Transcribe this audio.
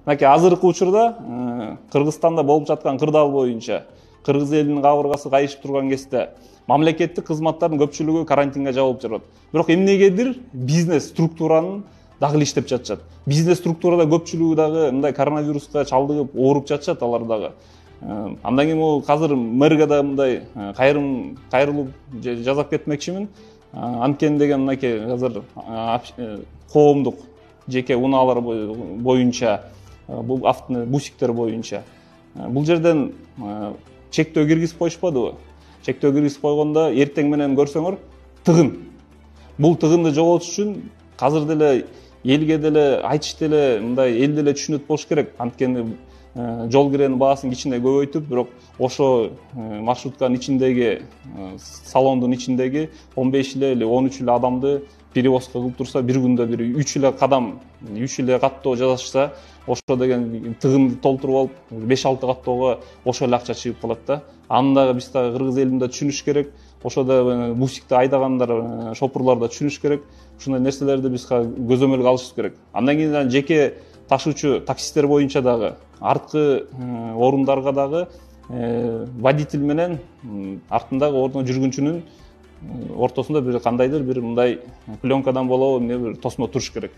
мынакей азыркы учурда Кыргызстанда болуп жаткан кырдаал боюнча кыргыз элинин кабыргасы кайышып турган кезде мамлекеттик кызматтардын көпчүлүгү карантинге жабылып жатат. Бирок эмнегедир бизнес структуранын дагы иштеп жатышат. Бизнес структурада көпчүлүгү дагы мындай коронавируска чалдыгып ооруп жатышат алар дагы. Андан кийин могу азыр мэрге да мындай кайрылып жазап кетмекчимин. Анткени деген мынакей азыр коомдук жеке унаалар боюнча бусиктер боюнча бул жерден чектөө киргизип коюшпадыбы? Чектөө киргизип койгондо эртең менен көрсөңөр тыгын. Бул тыгынды жоготуш үчүн азыр деле элге деле айтыш деле мындай эл деле түшүнөт болуш керек. Анткени жол киренин баасын кичине көбөйтүп, бирок ошо маршрутканын ичиндеги салондун ичиндеги 15 или 13 эле адамды перевозка кылып турса, бир күндө бир 3 эле кадам, 3 эле каттоо жасашса, ошо деген тыгынды толтуруп алып 5-6 каттоого ошо эле акча чыгып калат да. Аны дагы биз дагы кыргыз элинде түшүнүш керек. Ошо да бусикти айдагандар, шопурлар да түшүнүш керек. Ушундай нерселерди биз көзөмөлгө алышыбыз керек. Андан кийин жеке ташуучу таксисттер боюнча дагы арткы орундарга дагы водитель менен артындагы ордуна жүргүнчүнүн ортосунда бир кандайдыр бир мындай пленкадан болобу эмне бир тосмо туруш керек.